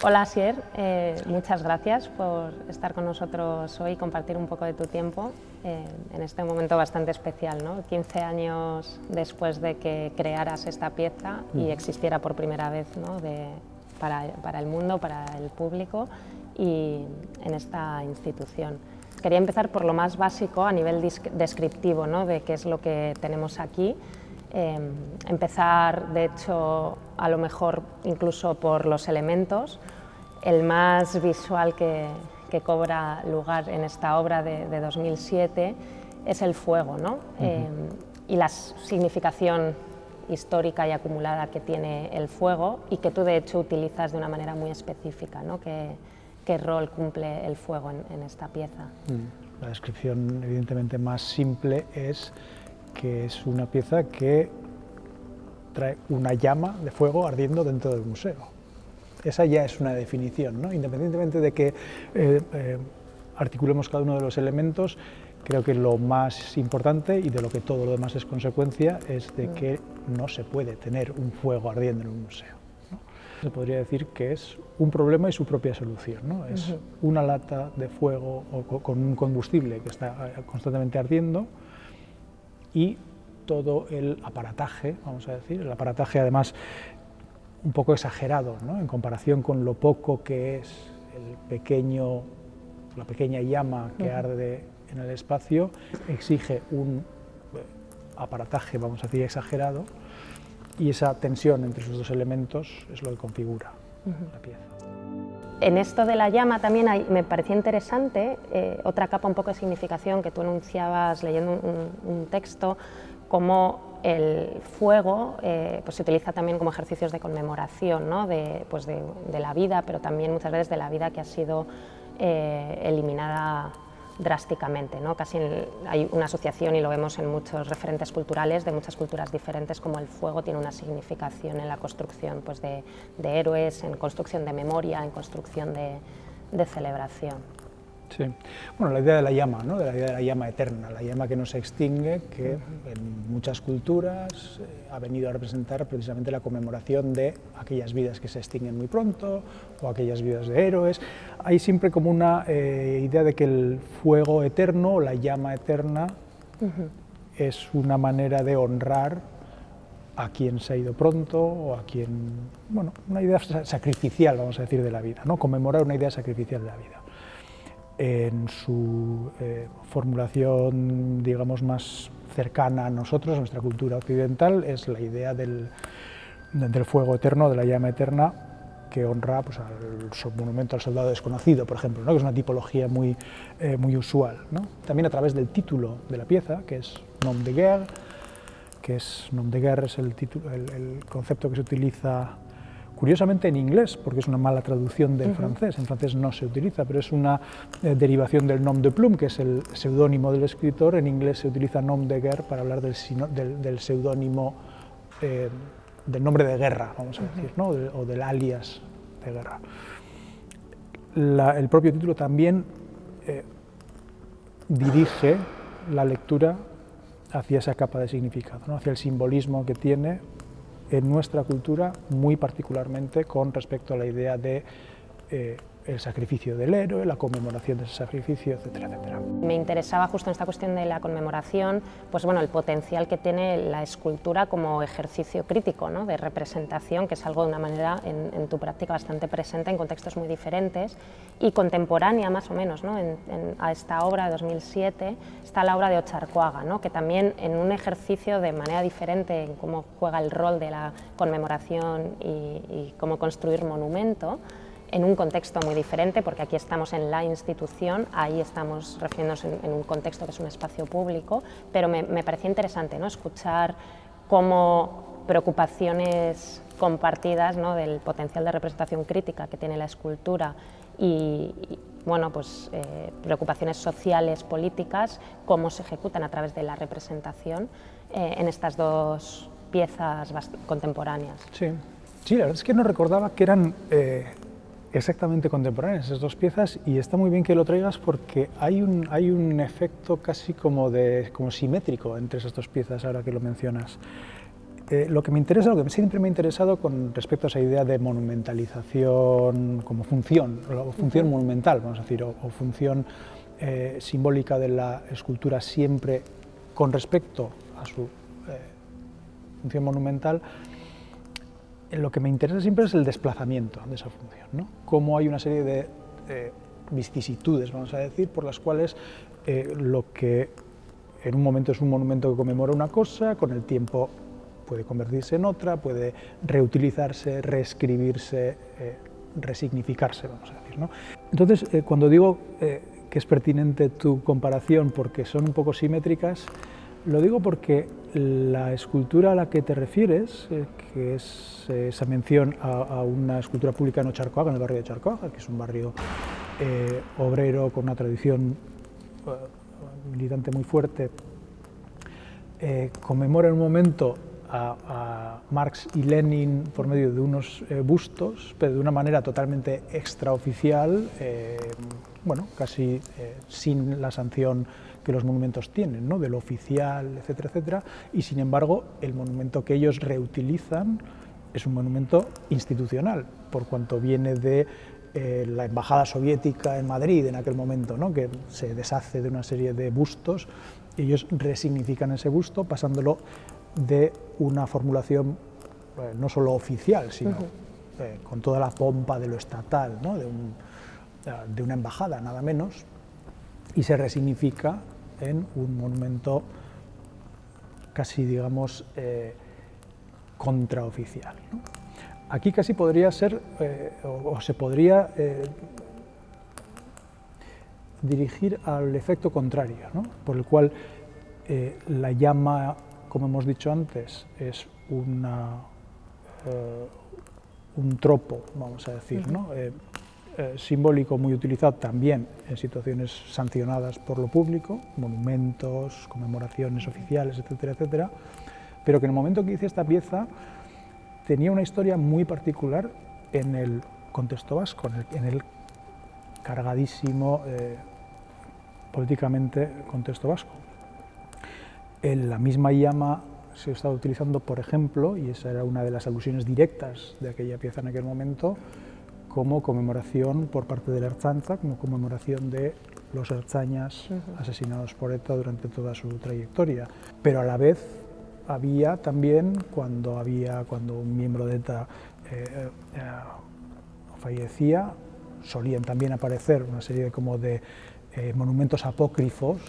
Hola Asier, muchas gracias por estar con nosotros hoy y compartir un poco de tu tiempo en este momento bastante especial, ¿no? 15 años después de que crearas esta pieza y existiera por primera vez, ¿no? para el mundo, para el público y en esta institución. Quería empezar por lo más básico a nivel descriptivo, ¿no? De qué es lo que tenemos aquí. Empezar, de hecho, a lo mejor incluso por los elementos. El más visual que cobra lugar en esta obra de 2007 es el fuego, ¿no? Y la significación histórica y acumulada que tiene el fuego y que tú de hecho utilizas de una manera muy específica, ¿no? ¿Qué rol cumple el fuego en esta pieza? La descripción evidentemente más simple es que es una pieza que trae una llama de fuego ardiendo dentro del museo. Esa ya es una definición, ¿no? Independientemente de que articulemos cada uno de los elementos, creo que lo más importante, y de lo que todo lo demás es consecuencia, es de que no se puede tener un fuego ardiendo en un museo, ¿no? Se podría decir que es un problema y su propia solución, ¿no? Es una lata de fuego con un combustible que está constantemente ardiendo y todo el aparataje, vamos a decir, el aparataje además un poco exagerado, ¿no? En comparación con lo poco que es la pequeña llama que arde en el espacio, exige un aparataje, vamos a decir, exagerado, y esa tensión entre esos dos elementos es lo que configura la pieza. En esto de la llama también me parecía interesante otra capa un poco de significación que tú enunciabas leyendo un texto, como el fuego pues se utiliza también como ejercicios de conmemoración, ¿no? de la vida, pero también muchas veces de la vida que ha sido eliminada drásticamente, ¿no? Casi hay una asociación, y lo vemos en muchos referentes culturales de muchas culturas diferentes, como el fuego tiene una significación en la construcción pues, de héroes, en construcción de memoria, en construcción de celebración. Sí, bueno, la idea de la llama, ¿no? De la idea de la llama eterna, la llama que no se extingue, que en muchas culturas ha venido a representar precisamente la conmemoración de aquellas vidas que se extinguen muy pronto o aquellas vidas de héroes. Hay siempre como una idea de que el fuego eterno, la llama eterna, es una manera de honrar a quien se ha ido pronto o a quien, bueno, una idea sacrificial, vamos a decir, de la vida, ¿no? Conmemorar una idea sacrificial de la vida. En su formulación, digamos, más cercana a nosotros, a nuestra cultura occidental, es la idea del fuego eterno, de la llama eterna, que honra pues, al monumento al soldado desconocido, por ejemplo, ¿no? Que es una tipología muy usual, ¿no? También a través del título de la pieza, que es Nom de guerre, nom de guerre es el concepto que se utiliza curiosamente en inglés, porque es una mala traducción del francés. En francés no se utiliza, pero es una derivación del nom de plume, que es el seudónimo del escritor. En inglés se utiliza nom de guerre para hablar del seudónimo, del nombre de guerra, vamos a decir, ¿no? O del alias de guerra. El propio título también dirige la lectura hacia esa capa de significado, ¿no? Hacia el simbolismo que tiene en nuestra cultura, muy particularmente con respecto a la idea de el sacrificio del héroe, la conmemoración de ese sacrificio, etcétera, etcétera. Me interesaba justo en esta cuestión de la conmemoración, pues bueno, el potencial que tiene la escultura como ejercicio crítico, ¿no? De representación, que es algo de una manera en tu práctica bastante presente en contextos muy diferentes y contemporánea más o menos, ¿no? A esta obra de 2007 está la obra de Ocharcoaga, ¿no? Que también en un ejercicio de manera diferente en cómo juega el rol de la conmemoración y cómo construir monumento, en un contexto muy diferente, porque aquí estamos en la institución, ahí estamos refiriéndonos en un contexto que es un espacio público, pero me parecía interesante, ¿no? Escuchar cómo preocupaciones compartidas, ¿no? Del potencial de representación crítica que tiene la escultura y bueno, pues, preocupaciones sociales, políticas, cómo se ejecutan a través de la representación en estas dos piezas contemporáneas. Sí, la verdad es que no recordaba que eran exactamente contemporáneas esas dos piezas, y está muy bien que lo traigas porque hay un efecto casi como simétrico entre esas dos piezas ahora que lo mencionas. Lo que siempre me ha interesado con respecto a esa idea de monumentalización como función, o función monumental, vamos a decir, o función simbólica de la escultura siempre con respecto a su función monumental, lo que me interesa siempre es el desplazamiento de esa función, ¿no? Cómo hay una serie de vicisitudes, vamos a decir, por las cuales lo que en un momento es un monumento que conmemora una cosa, con el tiempo puede convertirse en otra, puede reutilizarse, reescribirse, resignificarse, vamos a decir, ¿no? Entonces, cuando digo que es pertinente tu comparación porque son un poco simétricas, lo digo porque la escultura a la que te refieres, que es esa mención a una escultura pública en Ocharcoaga, en el barrio de Ocharcoaga, que es un barrio obrero con una tradición militante muy fuerte, conmemora en un momento a Marx y Lenin por medio de unos bustos, pero de una manera totalmente extraoficial, bueno, casi sin la sanción que los monumentos tienen, ¿no? De lo oficial, etcétera, etcétera, y sin embargo el monumento que ellos reutilizan es un monumento institucional, por cuanto viene de la embajada soviética en Madrid en aquel momento, ¿no? Que se deshace de una serie de bustos, y ellos resignifican ese busto pasándolo de una formulación no solo oficial, sino con toda la pompa de lo estatal, ¿no? de una embajada, nada menos, y se resignifica en un monumento casi, digamos, contraoficial, ¿no? Aquí casi podría ser, o se podría dirigir al efecto contrario, ¿no? Por el cual la llama, como hemos dicho antes, es un tropo, vamos a decir, ¿no? Simbólico muy utilizado también en situaciones sancionadas por lo público, monumentos, conmemoraciones oficiales, etcétera, etcétera, pero que en el momento que hice esta pieza tenía una historia muy particular en el contexto vasco, en el cargadísimo políticamente contexto vasco. La misma llama se estaba utilizando, por ejemplo, y esa era una de las alusiones directas de aquella pieza en aquel momento, como conmemoración por parte de la Ertzaintza, como conmemoración de los ertzainas asesinados por ETA durante toda su trayectoria. Pero a la vez había también, cuando un miembro de ETA fallecía, solían también aparecer una serie de monumentos apócrifos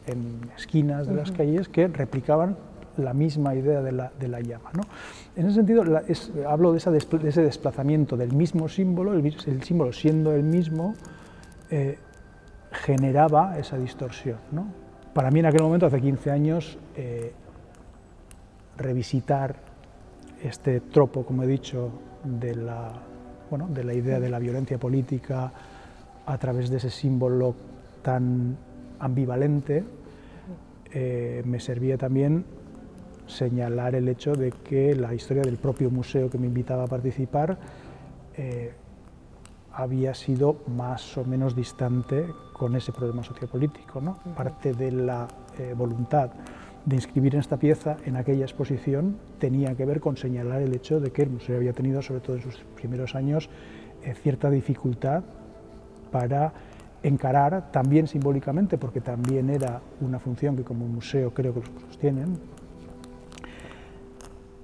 en esquinas de las calles que replicaban la misma idea de la llama, ¿no? En ese sentido, hablo de ese desplazamiento del mismo símbolo, el símbolo siendo el mismo, generaba esa distorsión, ¿no? Para mí en aquel momento, hace 15 años, revisitar este tropo, como he dicho, de la idea de la violencia política a través de ese símbolo tan ambivalente, me servía también señalar el hecho de que la historia del propio museo que me invitaba a participar había sido más o menos distante con ese problema sociopolítico, ¿no? Parte de la voluntad de inscribir en esta pieza, en aquella exposición, tenía que ver con señalar el hecho de que el museo había tenido, sobre todo en sus primeros años, cierta dificultad para encarar, también simbólicamente, porque también era una función que como museo creo que los museos tienen,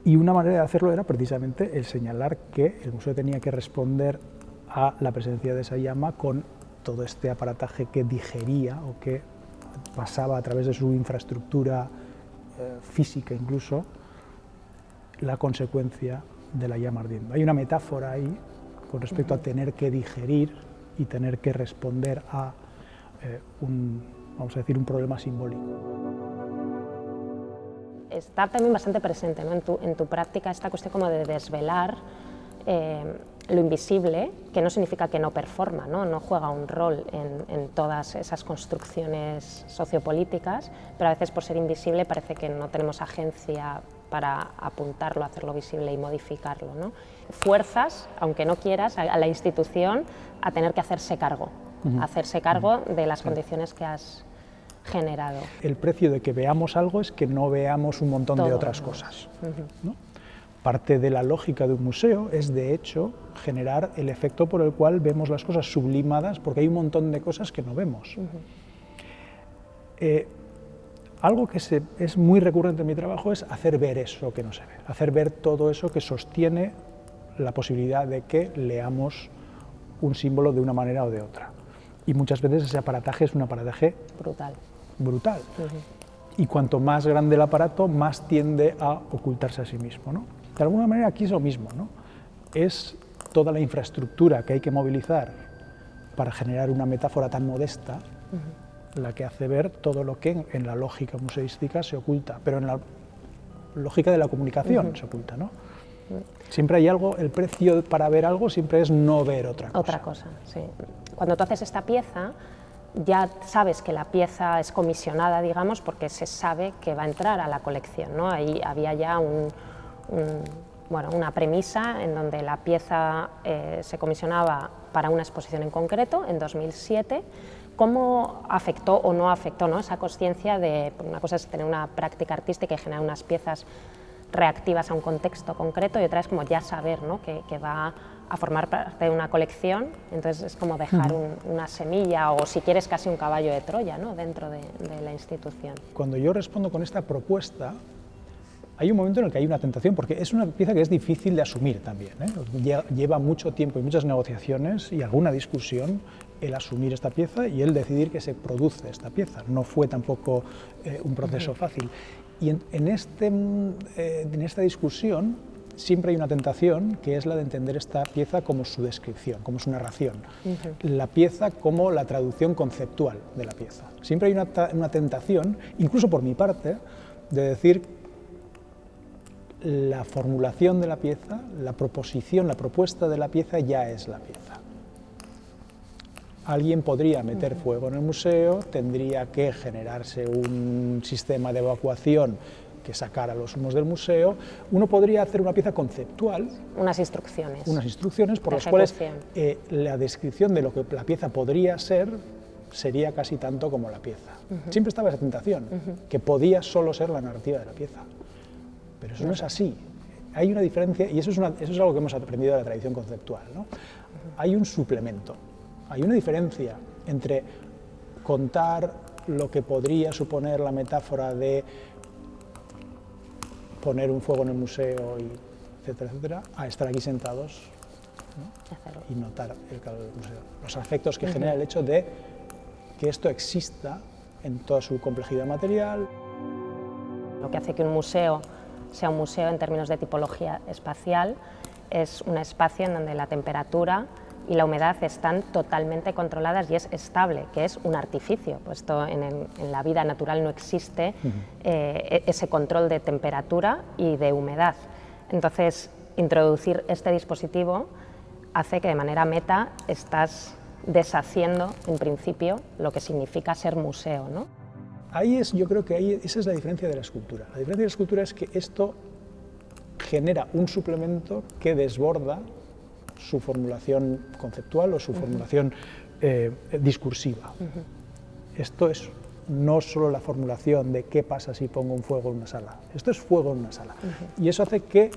y una manera de hacerlo era precisamente el señalar que el museo tenía que responder a la presencia de esa llama con todo este aparataje que digería o que pasaba a través de su infraestructura física incluso, la consecuencia de la llama ardiendo. Hay una metáfora ahí con respecto a tener que digerir y tener que responder a vamos a decir, un problema simbólico. Está también bastante presente, ¿no? en tu práctica esta cuestión como de desvelar lo invisible, que no significa que no performa, no juega un rol en todas esas construcciones sociopolíticas, pero a veces por ser invisible parece que no tenemos agencia para apuntarlo, hacerlo visible y modificarlo, ¿no? Fuerzas, aunque no quieras, a la institución a tener que hacerse cargo, de las condiciones que has generado. El precio de que veamos algo es que no veamos un montón de otras cosas, ¿no? Parte de la lógica de un museo es, de hecho, generar el efecto por el cual vemos las cosas sublimadas, porque hay un montón de cosas que no vemos. Algo que es muy recurrente en mi trabajo es hacer ver eso que no se ve, hacer ver todo eso que sostiene la posibilidad de que leamos un símbolo de una manera o de otra. Y muchas veces ese aparataje es un aparataje brutal. Y cuanto más grande el aparato, más tiende a ocultarse a sí mismo, ¿no? De alguna manera aquí es lo mismo, ¿no? Es toda la infraestructura que hay que movilizar para generar una metáfora tan modesta la que hace ver todo lo que en la lógica museística se oculta, pero en la lógica de la comunicación se oculta, ¿no? Siempre hay algo, el precio para ver algo siempre es no ver otra cosa. Otra cosa, sí. Cuando tú haces esta pieza, ya sabes que la pieza es comisionada, digamos, porque se sabe que va a entrar a la colección, ¿no? Ahí había ya una premisa en donde la pieza se comisionaba para una exposición en concreto, en 2007. ¿Cómo afectó o no afectó, ¿no?, esa consciencia de, una cosa es tener una práctica artística y generar unas piezas reactivas a un contexto concreto, y otra es como ya saber, ¿no?, que va a formar parte de una colección? Entonces es como dejar una semilla, o si quieres casi un caballo de Troya, ¿no?, dentro de la institución. Cuando yo respondo con esta propuesta, hay un momento en el que hay una tentación, porque es una pieza que es difícil de asumir también, ¿eh? Lleva mucho tiempo y muchas negociaciones y alguna discusión el asumir esta pieza y el decidir que se produce esta pieza. No fue tampoco un proceso fácil. Y en esta discusión siempre hay una tentación, que es la de entender esta pieza como su descripción, como su narración. La pieza como la traducción conceptual de la pieza. Siempre hay una tentación, incluso por mi parte, de decir la formulación de la pieza, la proposición, la propuesta de la pieza ya es la pieza. Alguien podría meter fuego en el museo, tendría que generarse un sistema de evacuación que sacara los humos del museo. Uno podría hacer una pieza conceptual. Unas instrucciones. Unas instrucciones por las cuales la descripción de lo que la pieza podría ser sería casi tanto como la pieza. Siempre estaba esa tentación, que podía solo ser la narrativa de la pieza. Pero eso no es así. Hay una diferencia, y eso es algo que hemos aprendido de la tradición conceptual, ¿no? Hay un suplemento, hay una diferencia entre contar lo que podría suponer la metáfora de poner un fuego en el museo, etcétera, etcétera, a estar aquí sentados, ¿no?, y notar el calor del museo. Los afectos que genera el hecho de que esto exista en toda su complejidad material. Lo que hace que un museo sea un museo en términos de tipología espacial es un espacio en donde la temperatura y la humedad están totalmente controladas y es estable, que es un artificio, puesto en la vida natural no existe ese control de temperatura y de humedad. Entonces, introducir este dispositivo hace que de manera meta estás deshaciendo, en principio, lo que significa ser museo, ¿no? Yo creo que esa es la diferencia de la escultura. La diferencia de la escultura es que esto genera un suplemento que desborda su formulación conceptual o su formulación discursiva. Esto es no solo la formulación de qué pasa si pongo un fuego en una sala, esto es fuego en una sala. Y eso hace que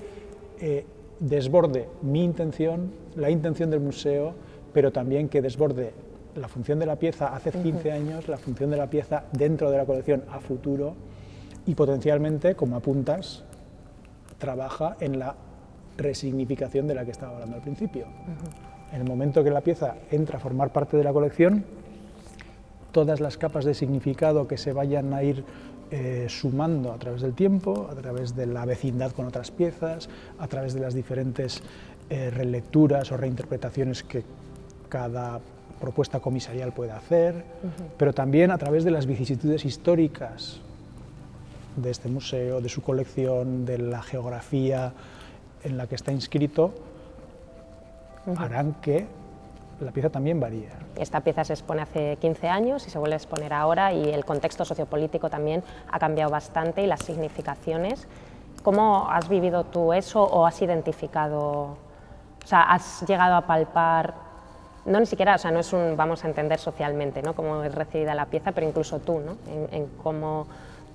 desborde mi intención, la intención del museo, pero también que desborde la función de la pieza hace 15 años, la función de la pieza dentro de la colección a futuro, y potencialmente, como apuntas, trabaja en la resignificación de la que estaba hablando al principio. En el momento que la pieza entra a formar parte de la colección, todas las capas de significado que se vayan a ir sumando a través del tiempo, a través de la vecindad con otras piezas, a través de las diferentes relecturas o reinterpretaciones que cada propuesta comisarial puede hacer, pero también a través de las vicisitudes históricas de este museo, de su colección, de la geografía en la que está inscrito, harán que la pieza también varíe. Esta pieza se expone hace 15 años y se vuelve a exponer ahora, y el contexto sociopolítico también ha cambiado bastante, y las significaciones. ¿Cómo has vivido tú eso, o has identificado, o sea, has llegado a palpar no ni siquiera, o sea, no es un vamos a entender socialmente, ¿no?, cómo es recibida la pieza, pero incluso tú, ¿no?, en cómo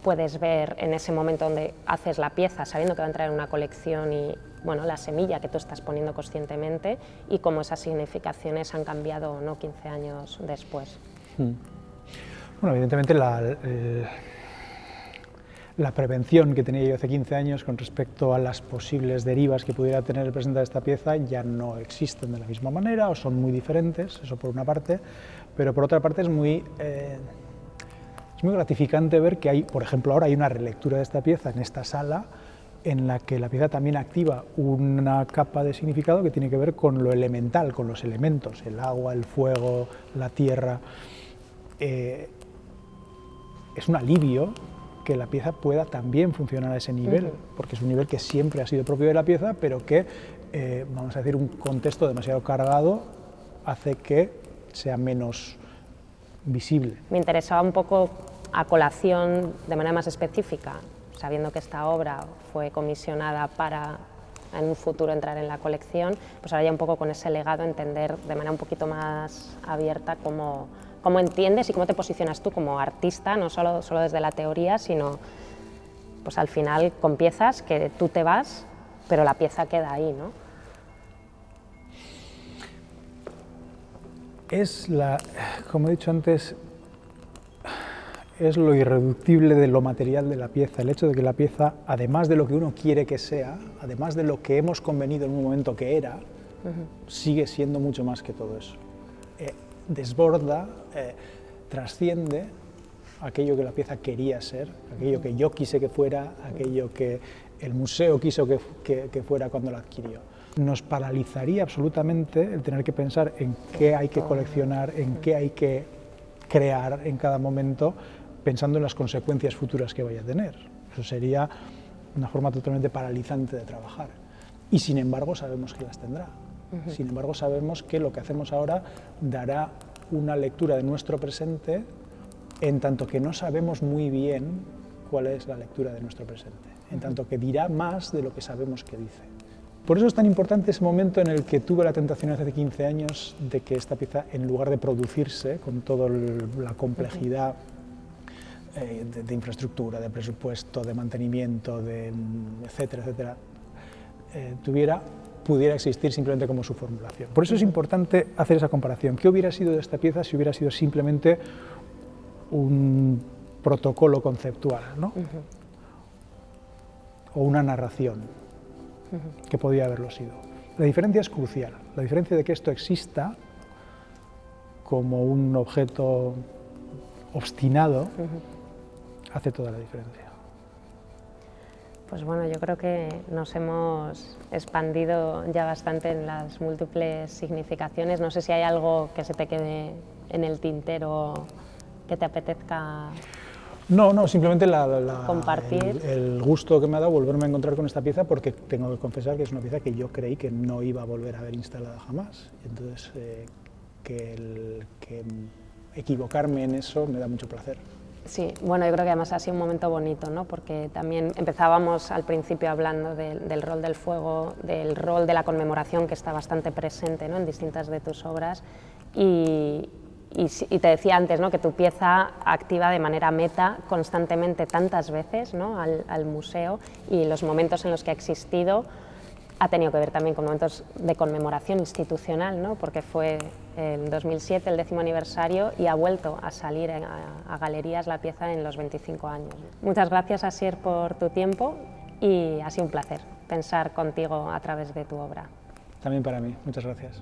puedes ver en ese momento donde haces la pieza, sabiendo que va a entrar en una colección y, bueno, la semilla que tú estás poniendo conscientemente y cómo esas significaciones han cambiado o no 15 años después. Bueno, evidentemente la prevención que tenía yo hace 15 años con respecto a las posibles derivas que pudiera tener el presentar esta pieza ya no existen de la misma manera o son muy diferentes, eso por una parte, pero por otra parte es muy gratificante ver que hay, por ejemplo, ahora hay una relectura de esta pieza en esta sala en la que la pieza también activa una capa de significado que tiene que ver con lo elemental, con los elementos, el agua, el fuego, la tierra. Es un alivio que la pieza pueda también funcionar a ese nivel, porque es un nivel que siempre ha sido propio de la pieza, pero que, vamos a decir, un contexto demasiado cargado hace que sea menos visible. Me interesaba un poco a colación, de manera más específica, sabiendo que esta obra fue comisionada para en un futuro entrar en la colección, pues ahora ya un poco con ese legado entender de manera un poquito más abierta cómo entiendes y cómo te posicionas tú como artista, no solo desde la teoría, sino pues al final con piezas que tú te vas, pero la pieza queda ahí, ¿no? Como he dicho antes, es lo irreductible de lo material de la pieza, el hecho de que la pieza, además de lo que uno quiere que sea, además de lo que hemos convenido en un momento que era, sigue siendo mucho más que todo eso. Desborda, trasciende aquello que la pieza quería ser, aquello que yo quise que fuera, aquello que el museo quiso que fuera cuando la adquirió. Nos paralizaría absolutamente el tener que pensar en qué hay que coleccionar, en qué hay que crear en cada momento, pensando en las consecuencias futuras que vaya a tener. Eso sería una forma totalmente paralizante de trabajar. Y sin embargo sabemos que las tendrá. Sin embargo sabemos que lo que hacemos ahora dará una lectura de nuestro presente, en tanto que no sabemos muy bien cuál es la lectura de nuestro presente, en tanto que dirá más de lo que sabemos que dice. Por eso es tan importante ese momento en el que tuve la tentación hace 15 años de que esta pieza, en lugar de producirse con toda la complejidad de infraestructura, de presupuesto, de mantenimiento, etcétera, etcétera, pudiera existir simplemente como su formulación. Por eso es importante hacer esa comparación. ¿Qué hubiera sido de esta pieza si hubiera sido simplemente un protocolo conceptual, ¿no? O una narración? Que podía haberlo sido. La diferencia es crucial. La diferencia de que esto exista como un objeto obstinado hace toda la diferencia. Pues bueno, yo creo que nos hemos expandido ya bastante en las múltiples significaciones. No sé si hay algo que se te quede en el tintero que te apetezca. No, simplemente compartir. El gusto que me ha dado volverme a encontrar con esta pieza, porque tengo que confesar que es una pieza que yo creí que no iba a volver a ver instalada jamás. Entonces, que equivocarme en eso me da mucho placer. Sí, bueno, yo creo que además ha sido un momento bonito, ¿no? Porque también empezábamos al principio hablando del rol del fuego, del rol de la conmemoración que está bastante presente, ¿no?, en distintas de tus obras, y te decía antes, ¿no?, que tu pieza activa de manera meta constantemente tantas veces, ¿no?, al museo, y los momentos en los que ha existido ha tenido que ver también con momentos de conmemoración institucional, ¿no?, porque fue en 2007 el 10º aniversario y ha vuelto a salir a galerías la pieza en los 25 años. Muchas gracias, Asier, por tu tiempo y ha sido un placer pensar contigo a través de tu obra. También para mí, muchas gracias.